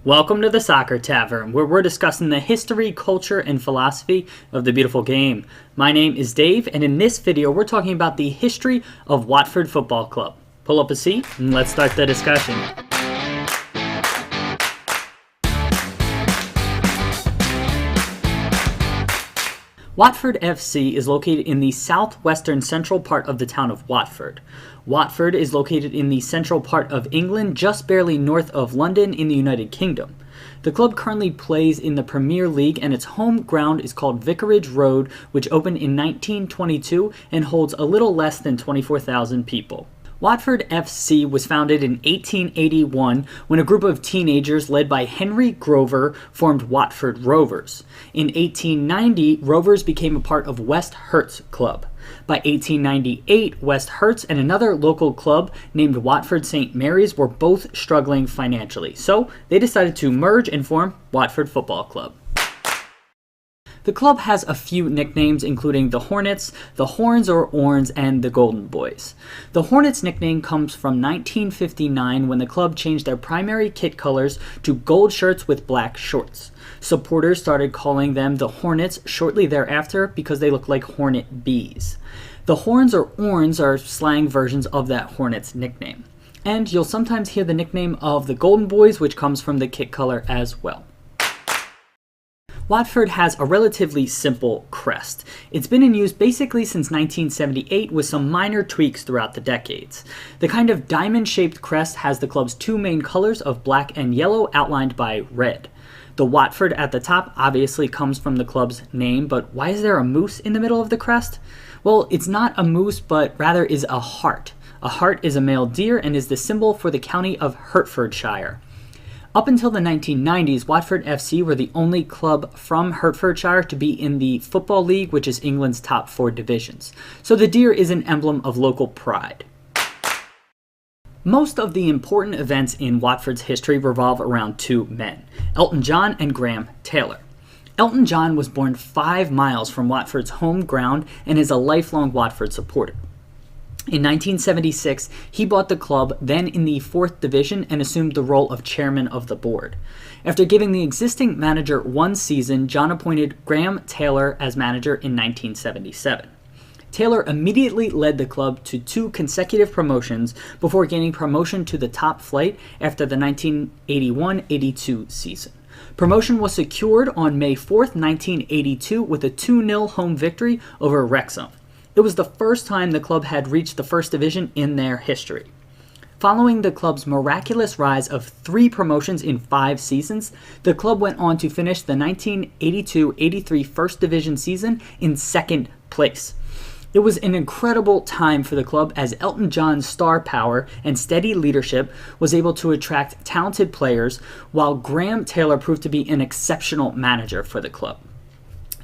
Welcome to the Soccer Tavern, where we're discussing the history, culture, and philosophy of the beautiful game. My name is Dave, and in this video, we're talking about the history of Watford Football Club. Pull up a seat, and let's start the discussion. Watford FC is located in the southwestern central part of the town of Watford. Watford is located in the central part of England, just barely north of London in the United Kingdom. The club currently plays in the Premier League, and its home ground is called Vicarage Road, which opened in 1922 and holds a little less than 24,000 people. Watford FC was founded in 1881 when a group of teenagers led by Henry Grover formed Watford Rovers. In 1890, Rovers became a part of West Herts Club. By 1898, West Herts and another local club named Watford St. Mary's were both struggling financially, so they decided to merge and form Watford Football Club. The club has a few nicknames, including the Hornets, the Horns or Orns, and the Golden Boys. The Hornets nickname comes from 1959 when the club changed their primary kit colors to gold shirts with black shorts. Supporters started calling them the Hornets shortly thereafter because they look like hornet bees. The Horns or Orns are slang versions of that Hornets nickname. And you'll sometimes hear the nickname of the Golden Boys, which comes from the kit color as well. Watford has a relatively simple crest. It's been in use basically since 1978 with some minor tweaks throughout the decades. The kind of diamond-shaped crest has the club's two main colors of black and yellow outlined by red. The Watford at the top obviously comes from the club's name, but why is there a moose in the middle of the crest? Well, it's not a moose, but rather is a hart. A hart is a male deer and is the symbol for the county of Hertfordshire. Up until the 1990s, Watford FC were the only club from Hertfordshire to be in the Football League, which is England's top 4 divisions. So the deer is an emblem of local pride. Most of the important events in Watford's history revolve around two men, Elton John and Graham Taylor. Elton John was born 5 miles from Watford's home ground and is a lifelong Watford supporter. In 1976, he bought the club, then in the 4th division, and assumed the role of chairman of the board. After giving the existing manager 1 season, John appointed Graham Taylor as manager in 1977. Taylor immediately led the club to 2 consecutive promotions before gaining promotion to the top flight after the 1981-82 season. Promotion was secured on May 4th, 1982 with a 2-0 home victory over Wrexham. It was the first time the club had reached the 1st division in their history. Following the club's miraculous rise of 3 promotions in 5 seasons, the club went on to finish the 1982-83 1st division season in 2nd place. It was an incredible time for the club as Elton John's star power and steady leadership was able to attract talented players, while Graham Taylor proved to be an exceptional manager for the club.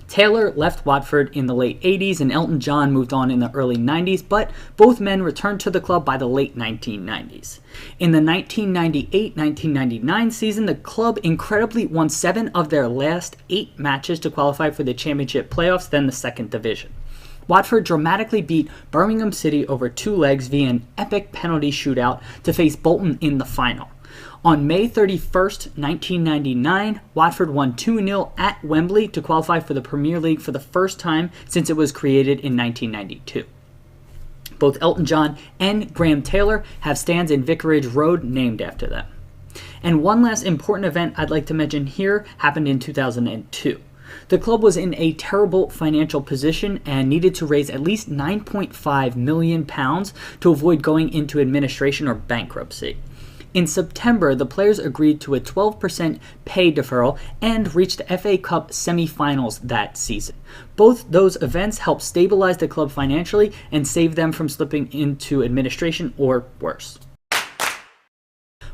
Taylor left Watford in the late 80s and Elton John moved on in the early 90s, but both men returned to the club by the late 1990s. In the 1998-1999 season, the club incredibly won 7 of their last 8 matches to qualify for the championship playoffs, then the 2nd division. Watford dramatically beat Birmingham City over 2 legs via an epic penalty shootout to face Bolton in the final. On May 31st, 1999, Watford won 2-0 at Wembley to qualify for the Premier League for the first time since it was created in 1992. Both Elton John and Graham Taylor have stands in Vicarage Road named after them. And one last important event I'd like to mention here happened in 2002. The club was in a terrible financial position and needed to raise at least £9.5 million to avoid going into administration or bankruptcy. In September, the players agreed to a 12% pay deferral and reached the FA Cup semi-finals that season. Both those events helped stabilize the club financially and save them from slipping into administration or worse.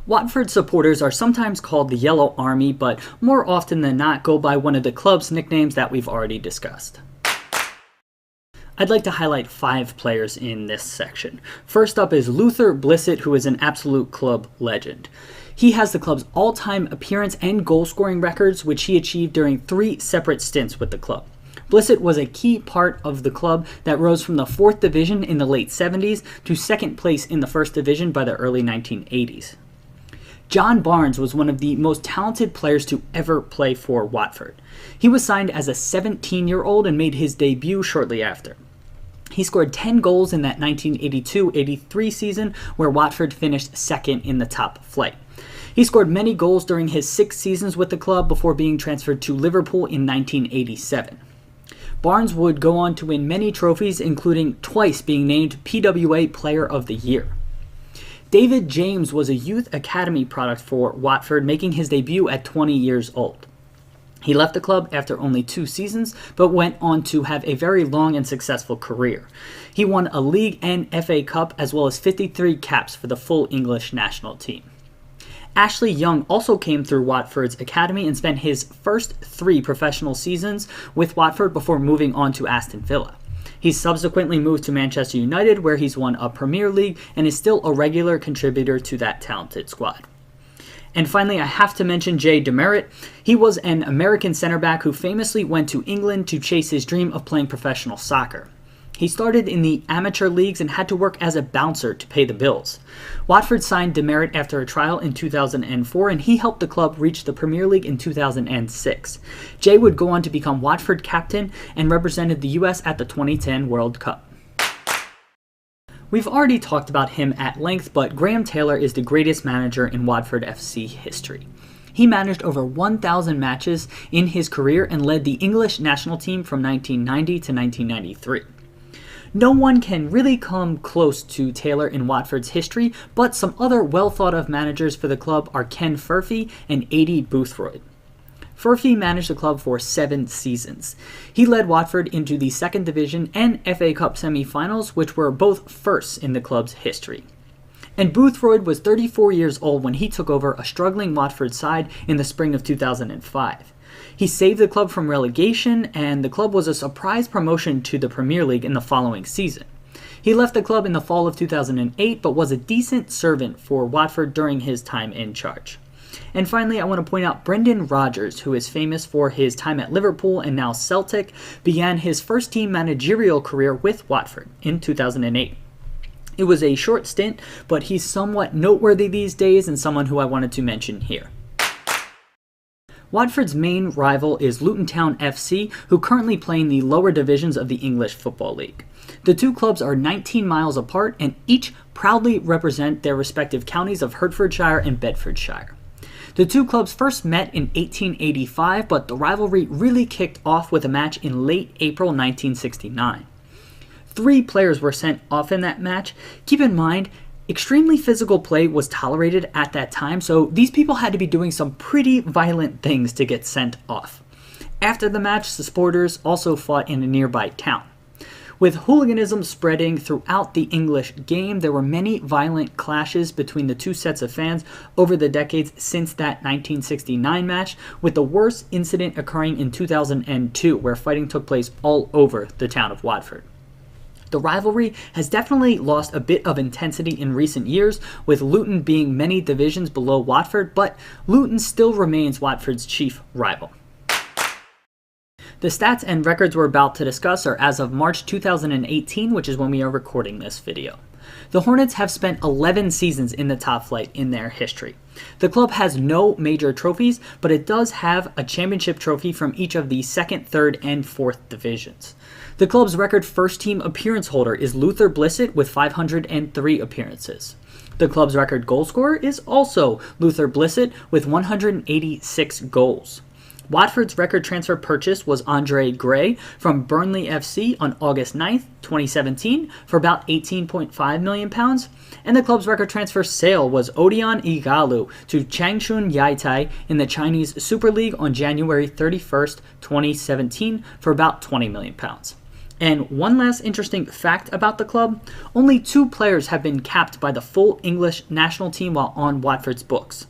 Watford supporters are sometimes called the Yellow Army, but more often than not go by one of the club's nicknames that we've already discussed. I'd like to highlight 5 players in this section. First up is Luther Blissett, who is an absolute club legend. He has the club's all-time appearance and goal-scoring records, which he achieved during 3 separate stints with the club. Blissett was a key part of the club that rose from the 4th division in the late 70s to 2nd place in the 1st division by the early 1980s. John Barnes was one of the most talented players to ever play for Watford. He was signed as a 17-year-old and made his debut shortly after. He scored 10 goals in that 1982-83 season where Watford finished second in the top flight. He scored many goals during his 6 seasons with the club before being transferred to Liverpool in 1987. Barnes would go on to win many trophies, including twice being named PWA Player of the Year. David James was a youth academy product for Watford, making his debut at 20 years old. He left the club after only 2 seasons, but went on to have a very long and successful career. He won a league and FA Cup, as well as 53 caps for the full English national team. Ashley Young also came through Watford's academy and spent his first 3 professional seasons with Watford before moving on to Aston Villa. He subsequently moved to Manchester United, where he's won a Premier League and is still a regular contributor to that talented squad. And finally, I have to mention Jay Demerit. He was an American center back who famously went to England to chase his dream of playing professional soccer. He started in the amateur leagues and had to work as a bouncer to pay the bills. Watford signed Demerit after a trial in 2004, and he helped the club reach the Premier League in 2006. Jay would go on to become Watford captain and represented the US at the 2010 World Cup. We've already talked about him at length, but Graham Taylor is the greatest manager in Watford FC history. He managed over 1,000 matches in his career and led the English national team from 1990 to 1993. No one can really come close to Taylor in Watford's history, but some other well-thought-of managers for the club are Ken Furphy and Adi Boothroyd. Furphy managed the club for 7 seasons. He led Watford into the 2nd Division and FA Cup semi-finals, which were both firsts in the club's history. And Boothroyd was 34 years old when he took over a struggling Watford side in the spring of 2005. He saved the club from relegation, and the club was a surprise promotion to the Premier League in the following season. He left the club in the fall of 2008, but was a decent servant for Watford during his time in charge. And finally, I want to point out Brendan Rodgers, who is famous for his time at Liverpool and now Celtic, began his first-team managerial career with Watford in 2008. It was a short stint, but he's somewhat noteworthy these days and someone who I wanted to mention here. Watford's main rival is Luton Town FC, who currently play in the lower divisions of the English Football League. The two clubs are 19 miles apart and each proudly represent their respective counties of Hertfordshire and Bedfordshire. The two clubs first met in 1885, but the rivalry really kicked off with a match in late April 1969. 3 players were sent off in that match. Keep in mind, extremely physical play was tolerated at that time, so these people had to be doing some pretty violent things to get sent off. After the match, the supporters also fought in a nearby town. With hooliganism spreading throughout the English game, there were many violent clashes between the two sets of fans over the decades since that 1969 match, with the worst incident occurring in 2002, where fighting took place all over the town of Watford. The rivalry has definitely lost a bit of intensity in recent years, with Luton being many divisions below Watford, but Luton still remains Watford's chief rival. The stats and records we're about to discuss are as of March 2018, which is when we are recording this video. The Hornets have spent 11 seasons in the top flight in their history. The club has no major trophies, but it does have a championship trophy from each of the 2nd, 3rd, and 4th divisions. The club's record first-team appearance holder is Luther Blissett with 503 appearances. The club's record goal scorer is also Luther Blissett with 186 goals. Watford's record transfer purchase was Andre Gray from Burnley FC on August 9th, 2017 for about £18.5 million, and the club's record transfer sale was ODION IGHALO to Changchun Yatai in the Chinese Super League on January 31st, 2017 for about £20 million. And one last interesting fact about the club, only 2 players have been capped by the full English national team while on Watford's books.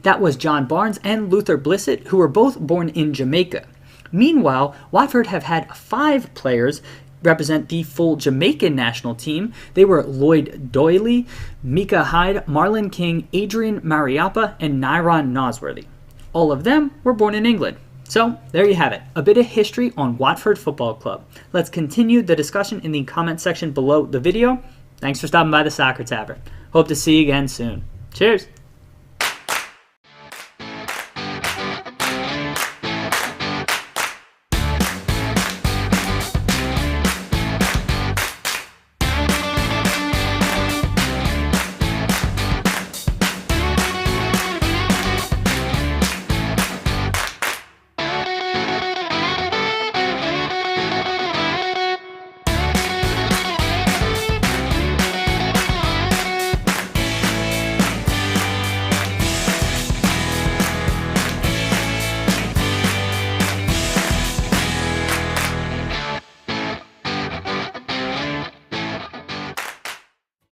That was John Barnes and Luther Blissett, who were both born in Jamaica. Meanwhile, Watford have had 5 players represent the full Jamaican national team. They were Lloyd Doyley, Mika Hyde, Marlon King, Adrian Mariappa, and Nyron Nosworthy. All of them were born in England. So, there you have it, a bit of history on Watford Football Club. Let's continue the discussion in the comment section below the video. Thanks for stopping by the Soccer Tavern. Hope to see you again soon. Cheers!